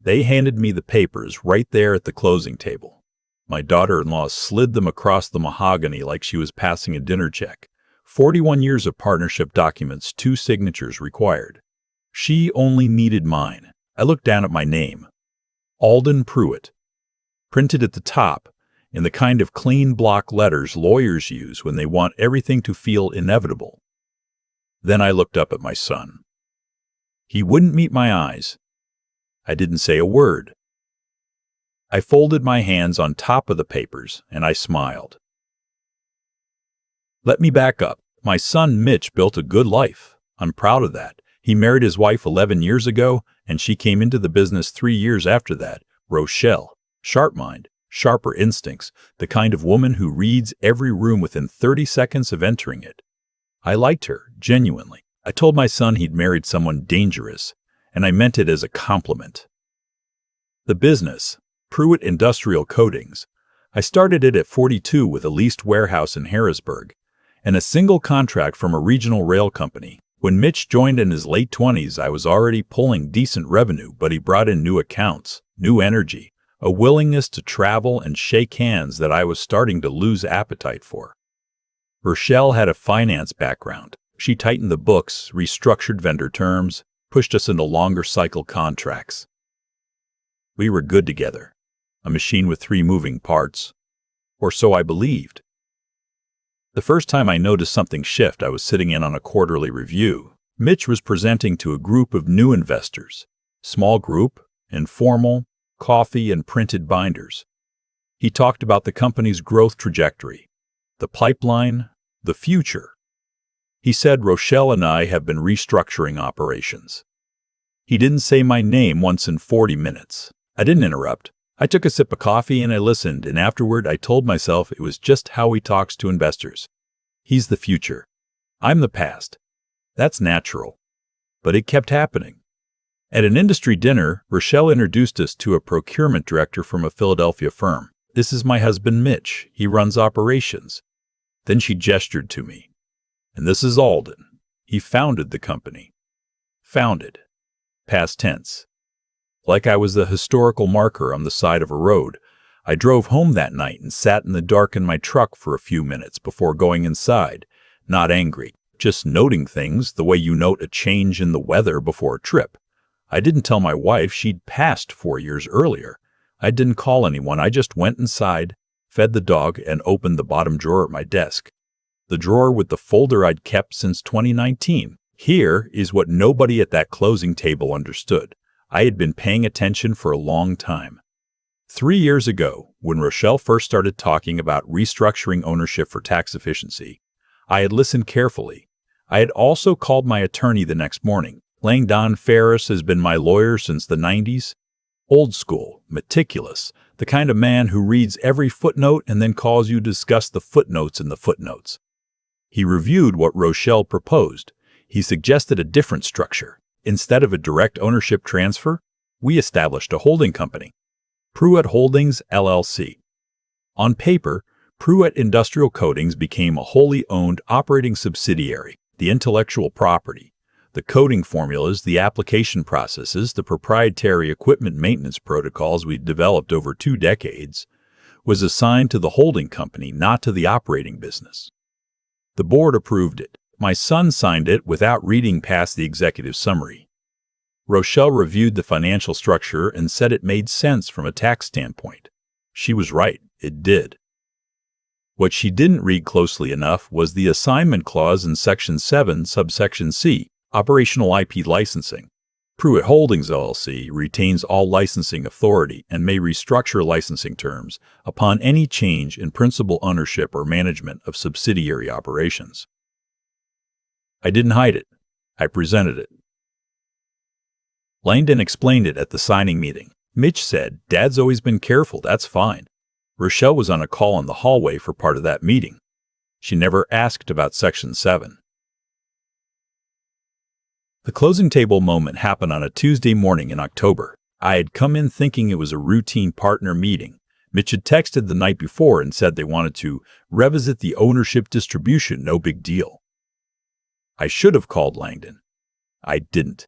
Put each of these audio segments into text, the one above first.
They handed me the papers right there at the closing table. My daughter-in-law slid them across the mahogany like she was passing a dinner check. 41 years of partnership documents, 2 signatures required. She only needed mine. I looked down at my name. Alden Pruett. Printed at the top, in the kind of clean block letters lawyers use when they want everything to feel inevitable. Then I looked up at my son. He wouldn't meet my eyes. I didn't say a word. I folded my hands on top of the papers, and I smiled. Let me back up. My son Mitch built a good life. I'm proud of that. He married his wife 11 years ago, and she came into the business 3 years after that. Rochelle. Sharp mind, sharper instincts, the kind of woman who reads every room within 30 seconds of entering it. I liked her, genuinely. I told my son he'd married someone dangerous, and I meant it as a compliment. The business, Pruett Industrial Coatings. I started it at 42 with a leased warehouse in Harrisburg, and a single contract from a regional rail company. When Mitch joined in his late 20s, I was already pulling decent revenue, but he brought in new accounts, new energy, a willingness to travel and shake hands that I was starting to lose appetite for. Rochelle had a finance background. She tightened the books, restructured vendor terms, pushed us into longer cycle contracts. We were good together, a machine with 3 moving parts, or so I believed. The first time I noticed something shift, I was sitting in on a quarterly review. Mitch was presenting to a group of new investors. Small group, informal, coffee and printed binders. He talked about the company's growth trajectory, the pipeline, the future. He said Rochelle and I have been restructuring operations. He didn't say my name once in 40 minutes. I didn't interrupt. I took a sip of coffee and I listened, and afterward I told myself it was just how he talks to investors. He's the future. I'm the past. That's natural. But it kept happening. At an industry dinner, Rochelle introduced us to a procurement director from a Philadelphia firm. This is my husband Mitch. He runs operations. Then she gestured to me. And this is Alden. He founded the company. Founded. Past tense. Like I was the historical marker on the side of a road. I drove home that night and sat in the dark in my truck for a few minutes before going inside, not angry, just noting things the way you note a change in the weather before a trip. I didn't tell my wife she'd passed 4 years earlier. I didn't call anyone. I just went inside, fed the dog, and opened the bottom drawer at my desk. The drawer with the folder I'd kept since 2019. Here is what nobody at that closing table understood. I had been paying attention for a long time. 3 years ago, when Rochelle first started talking about restructuring ownership for tax efficiency, I had listened carefully. I had also called my attorney the next morning. Langdon Ferris has been my lawyer since the 90s. Old school, meticulous, the kind of man who reads every footnote and then calls you to discuss the footnotes in the footnotes. He reviewed what Rochelle proposed. He suggested a different structure. Instead of a direct ownership transfer, we established a holding company, Pruett Holdings, LLC. On paper, Pruett Industrial Coatings became a wholly owned operating subsidiary. The intellectual property, the coding formulas, the application processes, the proprietary equipment maintenance protocols we'd developed over 2 decades, was assigned to the holding company, not to the operating business. The board approved it. My son signed it without reading past the executive summary. Rochelle reviewed the financial structure and said it made sense from a tax standpoint. She was right, it did. What she didn't read closely enough was the assignment clause in Section 7, subsection C, operational IP licensing. Pruett Holdings, LLC retains all licensing authority and may restructure licensing terms upon any change in principal ownership or management of subsidiary operations. I didn't hide it. I presented it. Langdon explained it at the signing meeting. Mitch said, "Dad's always been careful, that's fine." Rochelle was on a call in the hallway for part of that meeting. She never asked about Section 7. The closing table moment happened on a Tuesday morning in October. I had come in thinking it was a routine partner meeting. Mitch had texted the night before and said they wanted to revisit the ownership distribution, no big deal. I should have called Langdon. I didn't.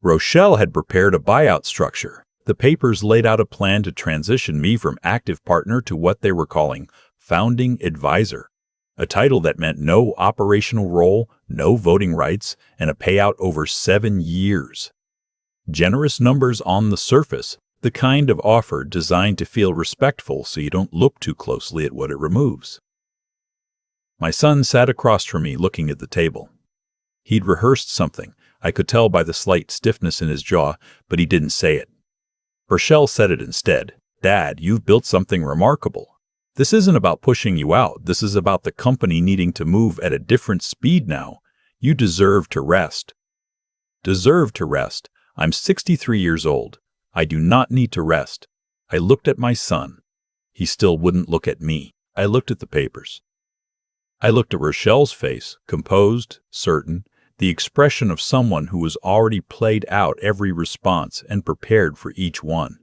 Rochelle had prepared a buyout structure. The papers laid out a plan to transition me from active partner to what they were calling founding advisor, a title that meant no operational role, no voting rights, and a payout over 7 years. Generous numbers on the surface, the kind of offer designed to feel respectful so you don't look too closely at what it removes. My son sat across from me looking at the table. He'd rehearsed something. I could tell by the slight stiffness in his jaw, but he didn't say it. Rochelle said it instead. "Dad, you've built something remarkable. This isn't about pushing you out. This is about the company needing to move at a different speed now. You deserve to rest." Deserve to rest. I'm 63 years old. I do not need to rest. I looked at my son. He still wouldn't look at me. I looked at the papers. I looked at Rochelle's face, composed, certain, the expression of someone who has already played out every response and prepared for each one.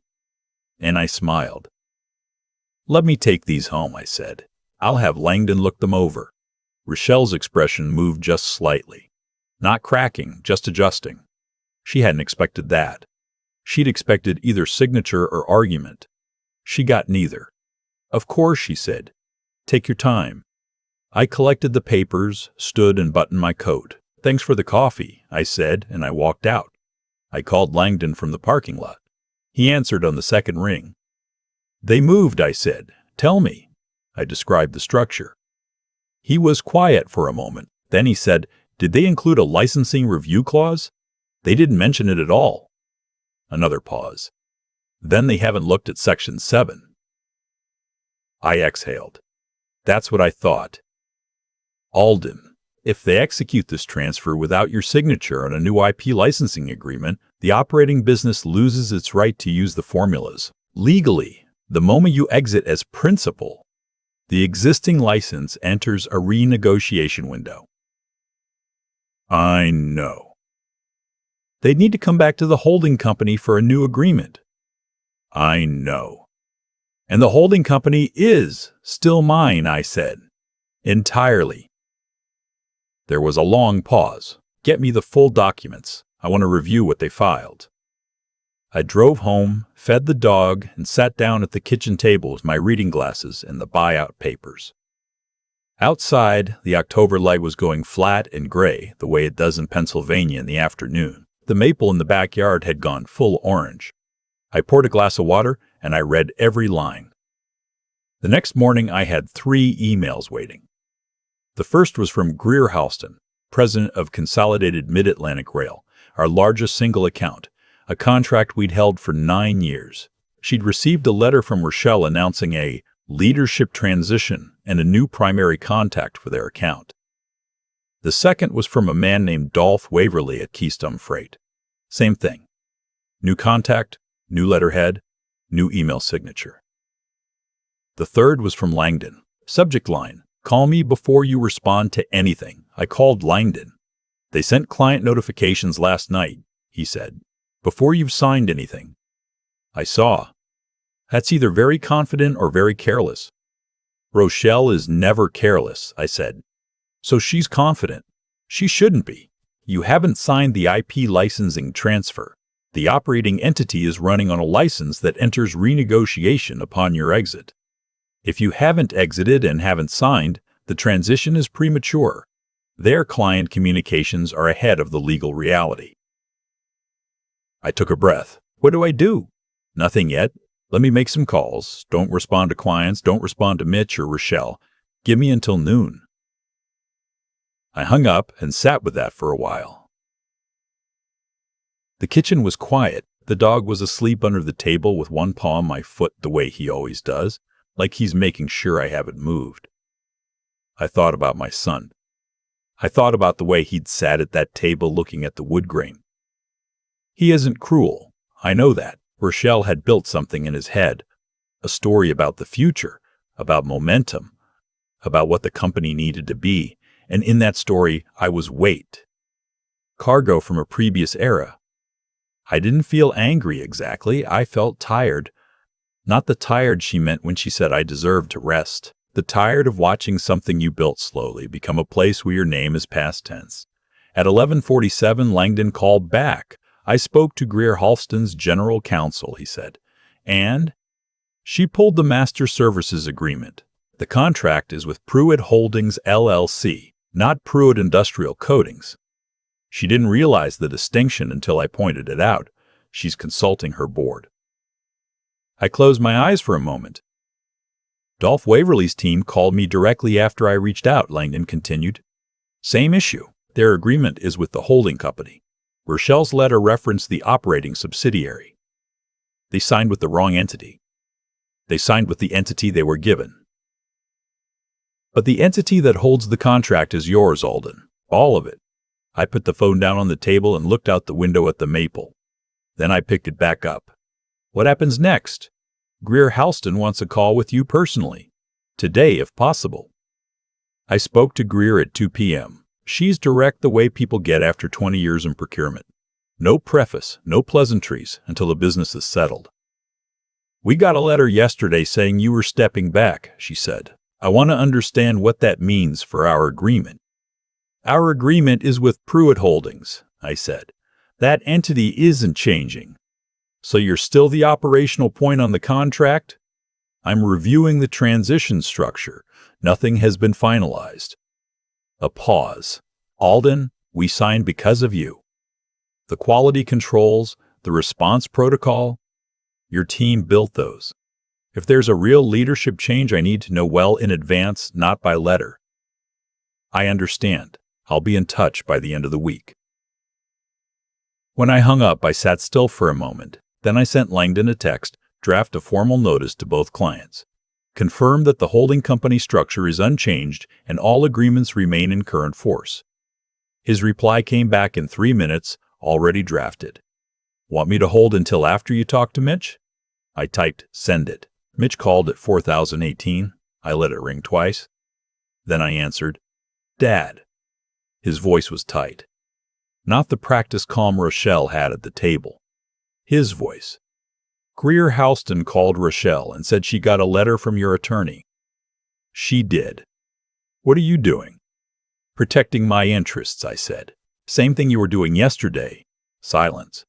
And I smiled. "Let me take these home," I said. "I'll have Langdon look them over." Rochelle's expression moved just slightly. Not cracking, just adjusting. She hadn't expected that. She'd expected either signature or argument. She got neither. "Of course," she said. "Take your time." I collected the papers, stood and buttoned my coat. "Thanks for the coffee," I said, and I walked out. I called Langdon from the parking lot. He answered on the second ring. "They moved," I said. "Tell me." I described the structure. He was quiet for a moment. Then he said, "Did they include a licensing review clause? They didn't mention it at all." Another pause. "Then they haven't looked at Section 7. I exhaled. That's what I thought. "Alden, if they execute this transfer without your signature on a new IP licensing agreement, the operating business loses its right to use the formulas. Legally, the moment you exit as principal, the existing license enters a renegotiation window." "I know." "They'd need to come back to the holding company for a new agreement." "I know." "And the holding company is still mine," I said. "Entirely." There was a long pause. "Get me the full documents. I want to review what they filed." I drove home, fed the dog, and sat down at the kitchen table with my reading glasses and the buyout papers. Outside, the October light was going flat and gray, the way it does in Pennsylvania in the afternoon. The maple in the backyard had gone full orange. I poured a glass of water, and I read every line. The next morning, I had 3 emails waiting. The first was from Greer Halston, president of Consolidated Mid-Atlantic Rail, our largest single account, a contract we'd held for 9 years. She'd received a letter from Rochelle announcing a leadership transition and a new primary contact for their account. The second was from a man named Dolph Waverly at Keystone Freight. Same thing. New contact, new letterhead, new email signature. The third was from Langdon. Subject line: "Call me before you respond to anything." I called Langdon. "They sent client notifications last night," he said, "before you've signed anything." I saw. That's either very confident or very careless. "Rochelle is never careless," I said. "So she's confident. She shouldn't be. You haven't signed the IP licensing transfer. The operating entity is running on a license that enters renegotiation upon your exit. If you haven't exited and haven't signed, the transition is premature. Their client communications are ahead of the legal reality." I took a breath. What do I do? Nothing yet. Let me make some calls. Don't respond to clients. Don't respond to Mitch or Rochelle. Give me until noon. I hung up and sat with that for a while. The kitchen was quiet. The dog was asleep under the table with one paw on my foot the way he always does, like he's making sure I haven't moved. I thought about my son. I thought about the way he'd sat at that table looking at the wood grain. He isn't cruel. I know that. Rochelle had built something in his head, a story about the future, about momentum, about what the company needed to be, and in that story I was weight. Cargo from a previous era. I didn't feel angry exactly. I felt tired. Not the tired she meant when she said I deserved to rest. The tired of watching something you built slowly become a place where your name is past tense. At 11:47, Langdon called back. I spoke to Greer Halston's general counsel, he said, and she pulled the master services agreement. The contract is with Pruett Holdings, LLC, not Pruett Industrial Coatings. She didn't realize the distinction until I pointed it out. She's consulting her board. I closed my eyes for a moment. Dolph Waverly's team called me directly after I reached out, Langdon continued. Same issue. Their agreement is with the holding company. Rochelle's letter referenced the operating subsidiary. They signed with the wrong entity. They signed with the entity they were given. But the entity that holds the contract is yours, Alden. All of it. I put the phone down on the table and looked out the window at the maple. Then I picked it back up. What happens next? Greer Halston wants a call with you personally. Today, if possible. I spoke to Greer at 2 p.m. She's direct the way people get after 20 years in procurement. No preface, no pleasantries until the business is settled. We got a letter yesterday saying you were stepping back, she said. I want to understand what that means for our agreement. Our agreement is with Pruett Holdings, I said. That entity isn't changing. So you're still the operational point on the contract? I'm reviewing the transition structure. Nothing has been finalized. A pause. Alden, we signed because of you. The quality controls, the response protocol, your team built those. If there's a real leadership change, I need to know well in advance, not by letter. I understand. I'll be in touch by the end of the week. When I hung up, I sat still for a moment. Then I sent Langdon a text, draft a formal notice to both clients. Confirm that the holding company structure is unchanged and all agreements remain in current force. His reply came back in 3 minutes, already drafted. Want me to hold until after you talk to Mitch? I typed, send it. Mitch called at 4018. I let it ring twice. Then I answered, Dad. His voice was tight. Not the practiced calm Rochelle had at the table. His voice. Greer Halston called Rochelle and said she got a letter from your attorney. She did. What are you doing? Protecting my interests, I said. Same thing you were doing yesterday. Silence.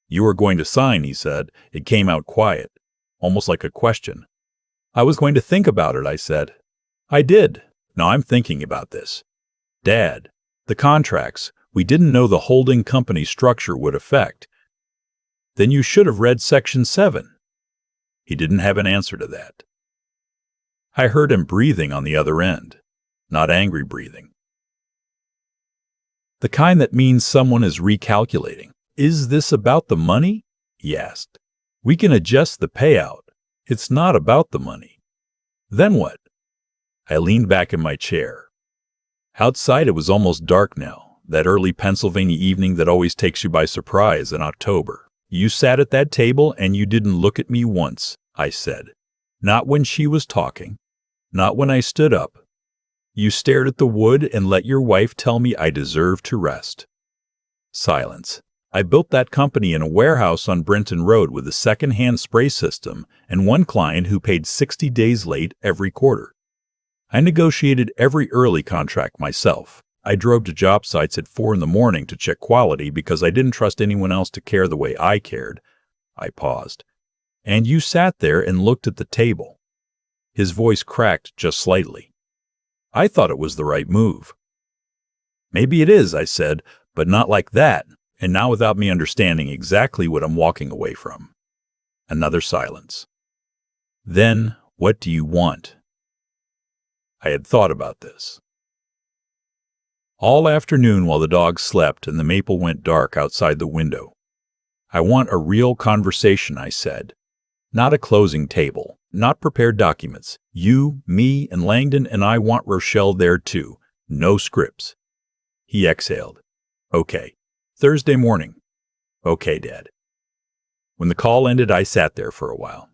You were going to sign, he said. It came out quiet, almost like a question. I was going to think about it, I said. I did. Now I'm thinking about this. Dad, the contracts, we didn't know the holding company structure would affect. Then you should have read Section 7. He didn't have an answer to that. I heard him breathing on the other end, not angry breathing. The kind that means someone is recalculating. Is this about the money? He asked. We can adjust the payout. It's not about the money. Then what? I leaned back in my chair. Outside it was almost dark now, that early Pennsylvania evening that always takes you by surprise in October. You sat at that table and you didn't look at me once, I said. Not when she was talking. Not when I stood up. You stared at the wood and let your wife tell me I deserved to rest. Silence. I built that company in a warehouse on Brenton Road with a secondhand spray system and one client who paid 60 days late every quarter. I negotiated every early contract myself. I drove to job sites at 4 a.m. to check quality because I didn't trust anyone else to care the way I cared. I paused. And you sat there and looked at the table. His voice cracked just slightly. I thought it was the right move. Maybe it is, I said, but not like that, and not without me understanding exactly what I'm walking away from. Another silence. Then, what do you want? I had thought about this. All afternoon while the dogs slept and the maple went dark outside the window. I want a real conversation, I said. Not a closing table, not prepared documents. You, me, and Langdon and I want Rochelle there too. No scripts. He exhaled. Okay. Thursday morning. Okay, Dad. When the call ended, I sat there for a while.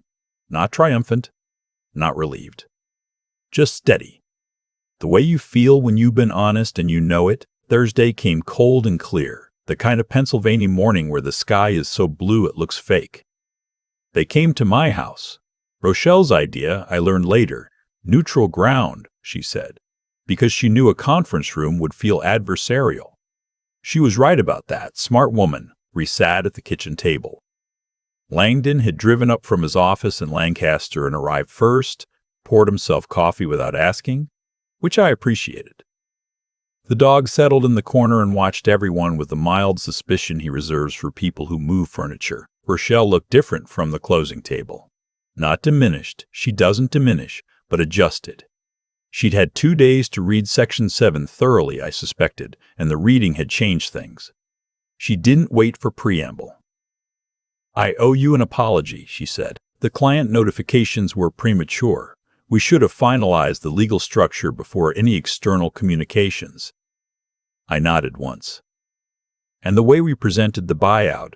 Not triumphant, not relieved. Just steady. The way you feel when you've been honest and you know it. Thursday came cold and clear, the kind of Pennsylvania morning where the sky is so blue it looks fake. They came to my house. Rochelle's idea, I learned later, neutral ground, she said, because she knew a conference room would feel adversarial. She was right about that, smart woman, We sat at the kitchen table. Langdon had driven up from his office in Lancaster and arrived first, poured himself coffee without asking, which I appreciated. The dog settled in the corner and watched everyone with the mild suspicion he reserves for people who move furniture. Rochelle looked different from the closing table. Not diminished, she doesn't diminish, but adjusted. She'd had 2 days to read Section 7 thoroughly, I suspected, and the reading had changed things. She didn't wait for preamble. "I owe you an apology," she said. "The client notifications were premature. We should have finalized the legal structure before any external communications." I nodded once. "And the way we presented the buyout."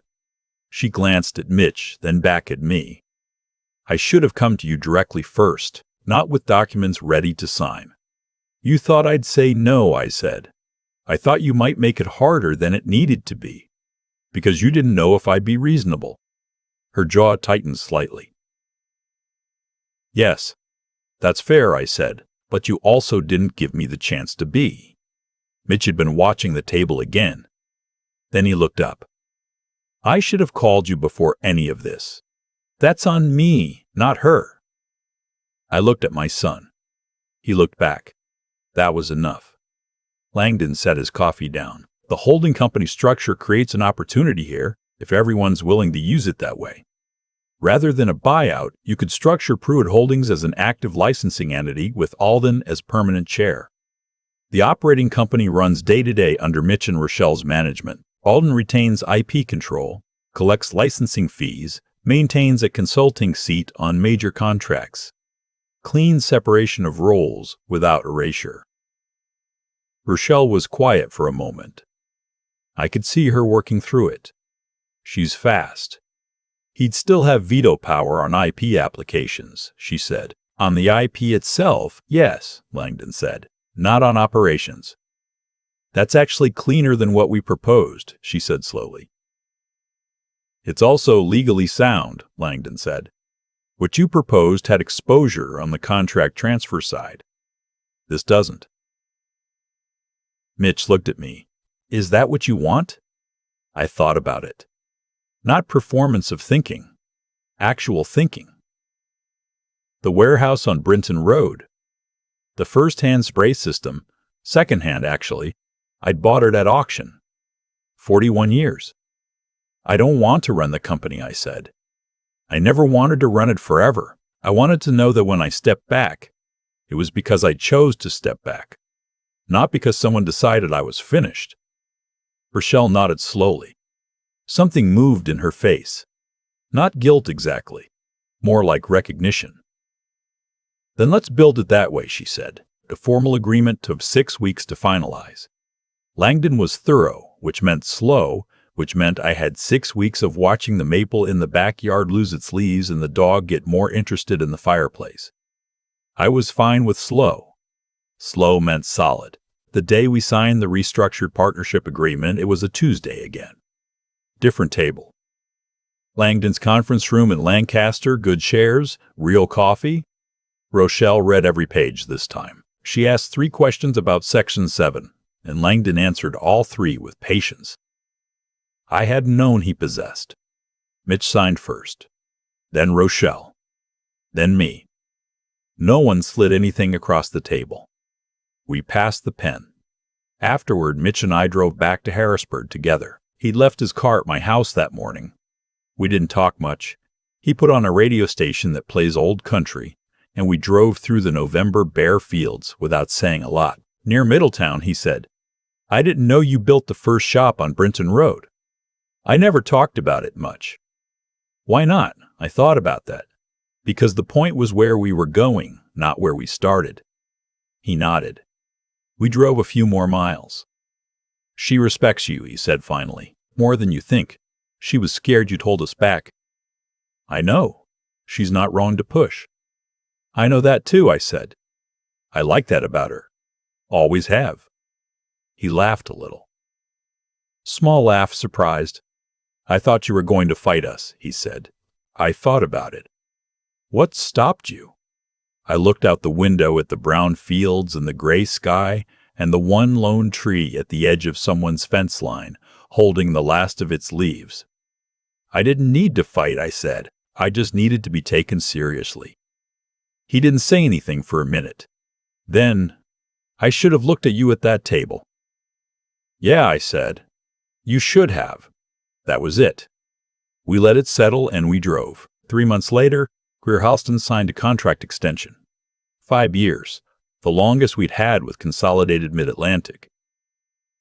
She glanced at Mitch, then back at me. "I should have come to you directly first, not with documents ready to sign." "You thought I'd say no," I said. "I thought you might make it harder than it needed to be, because you didn't know if I'd be reasonable." Her jaw tightened slightly. "Yes, that's fair," I said, "but you also didn't give me the chance to be." Mitch had been watching the table again. Then he looked up. "I should have called you before any of this. That's on me, not her." I looked at my son. He looked back. That was enough. Langdon set his coffee down. "The holding company structure creates an opportunity here, if everyone's willing to use it that way. Rather than a buyout, you could structure Pruett Holdings as an active licensing entity with Alden as permanent chair. The operating company runs day-to-day under Mitch and Rochelle's management. Alden retains IP control, collects licensing fees, maintains a consulting seat on major contracts. Clean separation of roles without erasure." Rochelle was quiet for a moment. I could see her working through it. "She's fast." "He'd still have veto power on IP applications," she said. "On the IP itself, yes," Langdon said. "Not on operations." "That's actually cleaner than what we proposed," she said slowly. "It's also legally sound," Langdon said. "What you proposed had exposure on the contract transfer side. This doesn't." Mitch looked at me. "Is that what you want?" I thought about it. Not performance of thinking. Actual thinking. The warehouse on Brinton Road. The first-hand spray system, second-hand actually, I'd bought it at auction. 41 years. "I don't want to run the company," I said. "I never wanted to run it forever. I wanted to know that when I stepped back, it was because I chose to step back, not because someone decided I was finished." Rochelle nodded slowly. Something moved in her face. Not guilt exactly, more like recognition. "Then let's build it that way," she said. The formal agreement took 6 weeks to finalize. Langdon was thorough, which meant slow, which meant I had 6 weeks of watching the maple in the backyard lose its leaves and the dog get more interested in the fireplace. I was fine with slow. Slow meant solid. The day we signed the restructured partnership agreement, it was a Tuesday again. Different table. Langdon's conference room in Lancaster, good chairs, real coffee. Rochelle read every page this time. She asked 3 questions about Section 7, and Langdon answered all 3 with patience. I hadn't known he possessed. Mitch signed first, then Rochelle, then me. No one slid anything across the table. We passed the pen. Afterward, Mitch and I drove back to Harrisburg together. He'd left his car at my house that morning. We didn't talk much. He put on a radio station that plays old country, and we drove through the November bare fields without saying a lot. Near Middletown, he said, "I didn't know you built the first shop on Brinton Road." I never talked about it much. Why not? I thought about that. Because the point was where we were going, not where we started. He nodded. We drove a few more miles. "She respects you," he said finally, "more than you think. She was scared you'd hold us back." "I know. She's not wrong to push." "I know that too," I said. "I like that about her. Always have." He laughed a little. Small laugh, surprised. "I thought you were going to fight us," he said. I thought about it. "What stopped you?" I looked out the window at the brown fields and the gray sky and the one lone tree at the edge of someone's fence line, holding the last of its leaves. I didn't need to fight, I said. I just needed to be taken seriously. He didn't say anything for a minute. Then, I should have looked at you at that table. Yeah, I said. You should have. That was it. We let it settle and we drove. 3 months later, Greer-Halston signed a contract extension. 5 years, the longest we'd had with Consolidated Mid-Atlantic.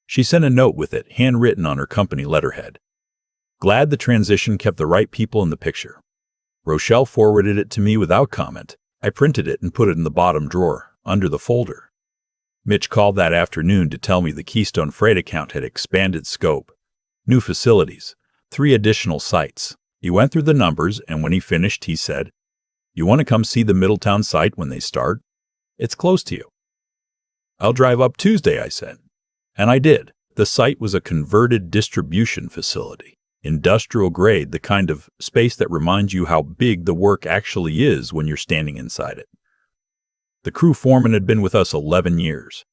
She sent a note with it, handwritten on her company letterhead. Glad the transition kept the right people in the picture. Rochelle forwarded it to me without comment. I printed it and put it in the bottom drawer, under the folder. Mitch called that afternoon to tell me the Keystone Freight account had expanded scope. New facilities, 3 additional sites. He went through the numbers, and when he finished, he said, "You want to come see the Middletown site when they start? It's close to you." "I'll drive up Tuesday," I said. And I did. The site was a converted distribution facility. Industrial grade, the kind of space that reminds you how big the work actually is when you're standing inside it. The crew foreman had been with us 11 years.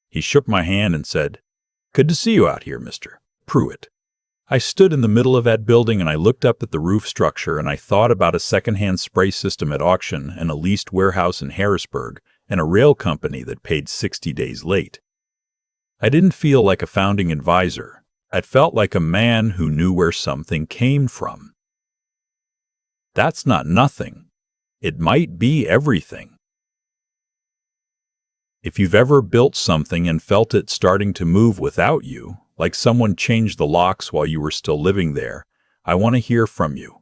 He shook my hand and said, "Good to see you out here, Mr. Pruett." I stood in the middle of that building and I looked up at the roof structure and I thought about a secondhand spray system at auction and a leased warehouse in Harrisburg and a rail company that paid 60 days late. I didn't feel like a founding advisor. I felt like a man who knew where something came from. That's not nothing. It might be everything. If you've ever built something and felt it starting to move without you, like someone changed the locks while you were still living there, I want to hear from you.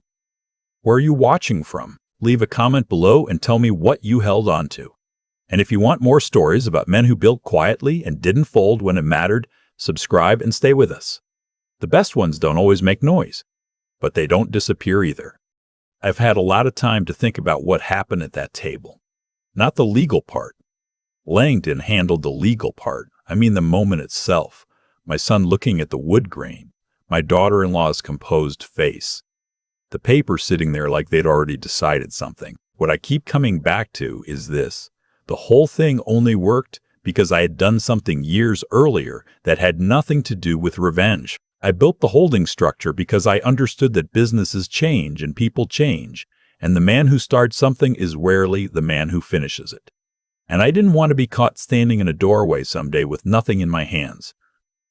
Where are you watching from? Leave a comment below and tell me what you held on to. And if you want more stories about men who built quietly and didn't fold when it mattered, subscribe and stay with us. The best ones don't always make noise, but they don't disappear either. I've had a lot of time to think about what happened at that table. Not the legal part. Langdon handled the legal part. I mean the moment itself. My son looking at the wood grain. My daughter-in-law's composed face. The papers sitting there like they'd already decided something. What I keep coming back to is this. The whole thing only worked because I had done something years earlier that had nothing to do with revenge. I built the holding structure because I understood that businesses change and people change, and the man who starts something is rarely the man who finishes it. And I didn't want to be caught standing in a doorway someday with nothing in my hands.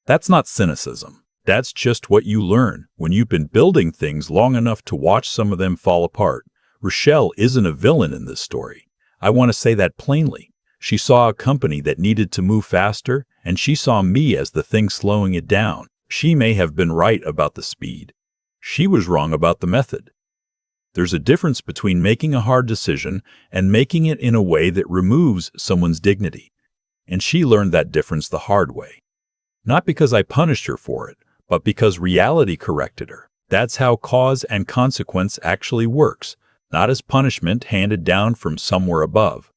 That's not cynicism. That's just what you learn when you've been building things long enough to watch some of them fall apart. Rochelle isn't a villain in this story. I want to say that plainly. She saw a company that needed to move faster, and she saw me as the thing slowing it down. She may have been right about the speed. She was wrong about the method. There's a difference between making a hard decision and making it in a way that removes someone's dignity. And she learned that difference the hard way. Not because I punished her for it, but because reality corrected her. That's how cause and consequence actually works, not as punishment handed down from somewhere above.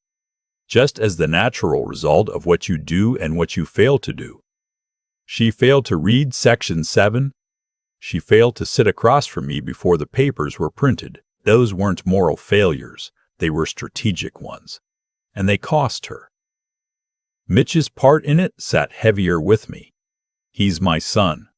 Just as the natural result of what you do and what you fail to do. She failed to read Section 7. She failed to sit across from me before the papers were printed. Those weren't moral failures. They were strategic ones. And they cost her. Mitch's part in it sat heavier with me. He's my son.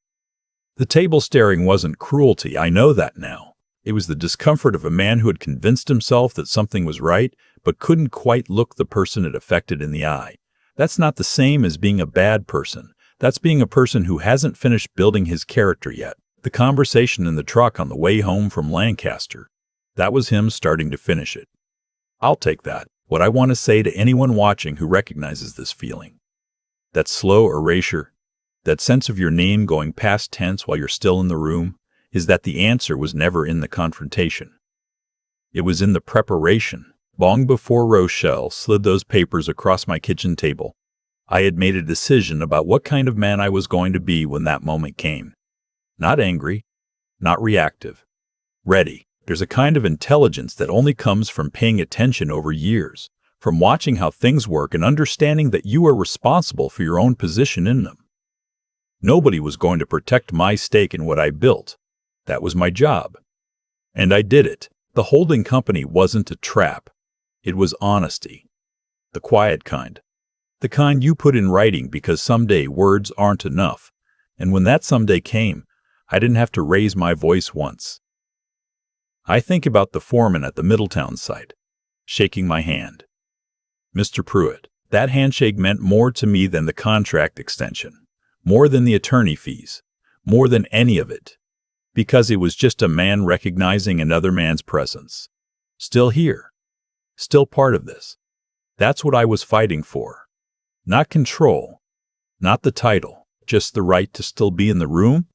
The table staring wasn't cruelty, I know that now. It was the discomfort of a man who had convinced himself that something was right, but couldn't quite look the person it affected in the eye. That's not the same as being a bad person. That's being a person who hasn't finished building his character yet. The conversation in the truck on the way home from Lancaster. That was him starting to finish it. I'll take that. What I want to say to anyone watching who recognizes this feeling. That slow erasure, that sense of your name going past tense while you're still in the room, is that the answer was never in the confrontation. It was in the preparation. Long before Rochelle slid those papers across my kitchen table, I had made a decision about what kind of man I was going to be when that moment came. Not angry, not reactive. Ready. There's a kind of intelligence that only comes from paying attention over years, from watching how things work and understanding that you are responsible for your own position in them. Nobody was going to protect my stake in what I built. That was my job. And I did it. The holding company wasn't a trap. It was honesty. The quiet kind. The kind you put in writing because someday words aren't enough. And when that someday came, I didn't have to raise my voice once. I think about the foreman at the Middletown site, shaking my hand. Mr. Pruett, that handshake meant more to me than the contract extension, more than the attorney fees, more than any of it, because it was just a man recognizing another man's presence. Still here, still part of this. That's what I was fighting for. Not control, not the title, just the right to still be in the room,